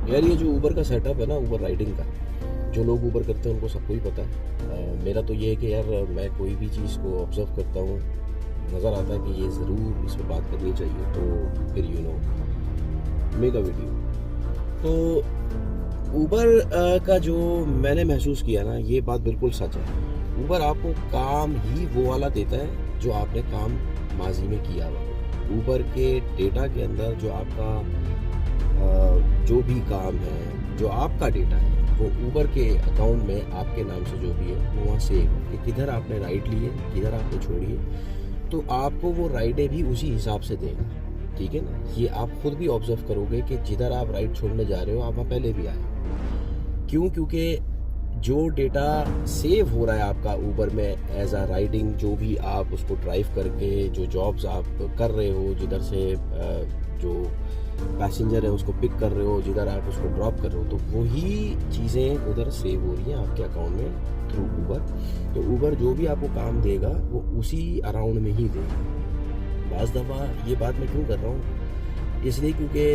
यार ये जो ऊबर का सेटअप है ना, ऊबर राइडिंग का, जो लोग ऊबर करते हैं उनको सबको ही पता है। मेरा तो ये है कि यार मैं कोई भी चीज़ को ऑब्जर्व करता हूँ, नज़र आता है कि ये ज़रूर इस पर बात करनी चाहिए, तो फिर मेक अ वीडियो। तो ऊबर का जो मैंने महसूस किया ना, ये बात बिल्कुल सच है। ऊबर आपको काम ही वो वाला देता है जो आपने काम माजी में किया हुआ। ऊबर के डेटा के अंदर जो आपका जो भी काम है, जो आपका डेटा है, वो ऊबर के अकाउंट में आपके नाम से जो भी है वो वहाँ सेव है कि किधर आपने राइड लिए, किधर आपने छोड़ी है। तो आपको वो राइडें भी उसी हिसाब से देगा, ठीक है ना। ये आप खुद भी ऑब्जर्व करोगे कि जिधर आप राइड छोड़ने जा रहे हो आप वहाँ पहले भी आए। क्यों? क्योंकि जो डेटा सेव हो रहा है आपका ऊबर में एज अ राइडिंग, जो भी आप उसको ड्राइव करके जो जॉब्स आप कर रहे हो, जिधर से जो पैसेंजर है उसको पिक कर रहे हो, जिधर आप उसको ड्रॉप कर रहे हो, तो वही चीज़ें उधर सेव हो रही हैं आपके अकाउंट में थ्रू ऊबर। तो ऊबर जो भी आपको काम देगा वो उसी अराउंड में ही देगा। बाज़ दफ़ा ये बात मैं क्यों कर रहा हूँ, इसलिए क्योंकि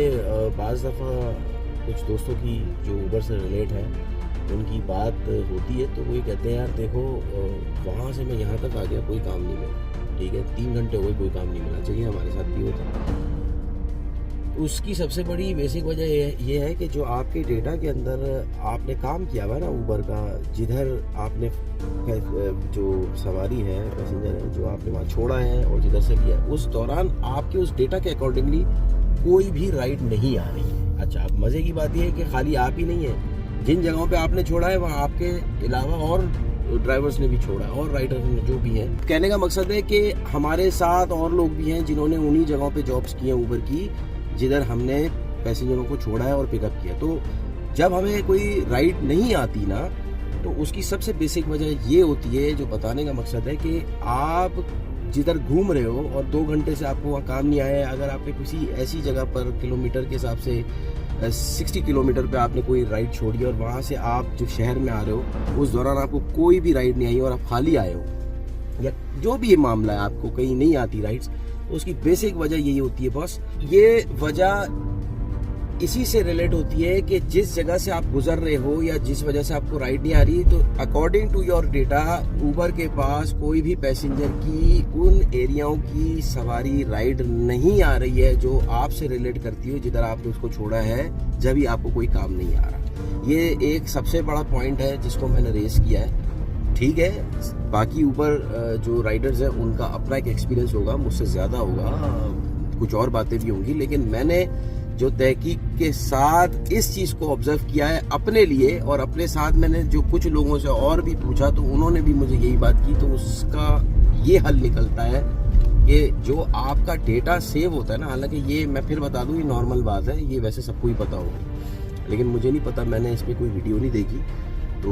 बाज़ दफ़ा कुछ दोस्तों की जो ऊबर से रिलेट है, उनकी बात होती है तो वो ये कहते हैं यार देखो, वहाँ से मैं यहाँ तक आ गया, कोई काम नहीं मिला, ठीक है, 3 घंटे हो गए, कोई काम नहीं मिला। चाहिए हमारे साथ भी होता। उसकी सबसे बड़ी बेसिक वजह ये है कि जो आपके डेटा के अंदर आपने काम किया हुआ है ना ऊबर का, जिधर आपने जो सवारी है, पैसेंजर है, जो आपने वहाँ छोड़ा है और जिधर से किया, उस दौरान आपके उस डेटा के अकॉर्डिंगली कोई भी राइड नहीं आ रही है। अच्छा, अब मज़े की बात यह है कि खाली आप ही नहीं है, जिन जगहों पे आपने छोड़ा है वहाँ आपके अलावा और ड्राइवर्स ने भी छोड़ा है और राइडर ने जो भी है। कहने का मकसद है कि हमारे साथ और लोग भी हैं जिन्होंने उन्हीं जगहों पे जॉब्स की हैं ऊबर की, जिधर हमने पैसेंजरों को छोड़ा है और पिकअप किया। तो जब हमें कोई राइड नहीं आती ना, तो उसकी सबसे बेसिक वजह ये होती है, जो बताने का मकसद है कि आप जिधर घूम रहे हो और 2 घंटे से आपको वहाँ काम नहीं आया है, अगर आपने किसी ऐसी जगह पर किलोमीटर के हिसाब से 60 किलोमीटर पे आपने कोई राइड छोड़ी और वहाँ से आप जो शहर में आ रहे हो उस दौरान आपको कोई भी राइड नहीं आई और आप खाली आए हो, या जो भी ये मामला है, आपको कहीं नहीं आती राइड्स, तो उसकी बेसिक वजह यही होती है बॉस। ये वजह इसी से रिलेट होती है कि जिस जगह से आप गुजर रहे हो या जिस वजह से आपको राइड नहीं आ रही, तो according to your data Uber के पास कोई भी पैसेंजर की उन एरियाओं की सवारी राइड नहीं आ रही है जो आपसे रिलेट करती हो, जिधर आपने उसको छोड़ा है, जब भी आपको कोई काम नहीं आ रहा। ये एक सबसे बड़ा पॉइंट है जिसको मैंने रेस किया है, ठीक है। बाकी ऊपर जो राइडर्स हैं उनका अपना एक एक्सपीरियंस होगा, मुझसे ज़्यादा होगा, कुछ और बातें भी होंगी, लेकिन मैंने जो तहकीक के साथ इस चीज़ को ऑब्जर्व किया है अपने लिए, और अपने साथ मैंने जो कुछ लोगों से और भी पूछा तो उन्होंने भी मुझे यही बात की, तो उसका ये हल निकलता है कि जो आपका डेटा सेव होता है ना, हालांकि ये मैं फिर बता दूं, ये नॉर्मल बात है, ये वैसे सबको ही पता होगा, लेकिन मुझे नहीं पता, मैंने इसमें कोई वीडियो नहीं देखी, तो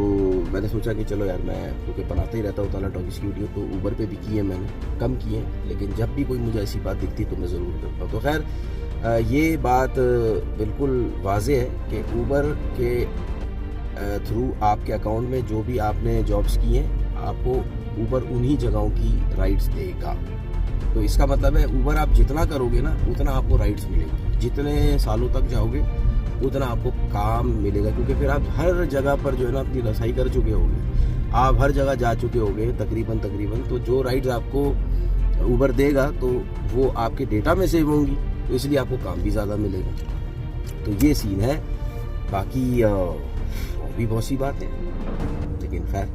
मैंने सोचा कि चलो यार, मैं क्योंकि बनाता ही रहता हूँ ताला टॉकीज़ की वीडियो, तो ऊबर पे भी की है मैंने, कम की है, लेकिन जब भी कोई मुझे ऐसी बात दिखती तो मैं ज़रूर करता हूँ। तो खैर ये बात बिल्कुल वाज़ेह है कि ऊबर के थ्रू आपके अकाउंट में जो भी आपने जॉब्स की हैं, आपको ऊबर उन्हीं जगहों की राइड्स देगा। तो इसका मतलब है ऊबर आप जितना करोगे ना, उतना आपको राइड्स मिलेगी, जितने सालों तक जाओगे उतना आपको काम मिलेगा, क्योंकि फिर आप हर जगह पर जो है ना अपनी रसाई कर चुके होंगे, आप हर जगह जा चुके होंगे तकरीबन, तो जो राइड्स आपको ऊबर देगा तो वो आपके डेटा में सेव होंगी, तो इसलिए आपको काम भी ज़्यादा मिलेगा। तो ये सीन है, बाकी और भी बहुत सी बात है, लेकिन खैर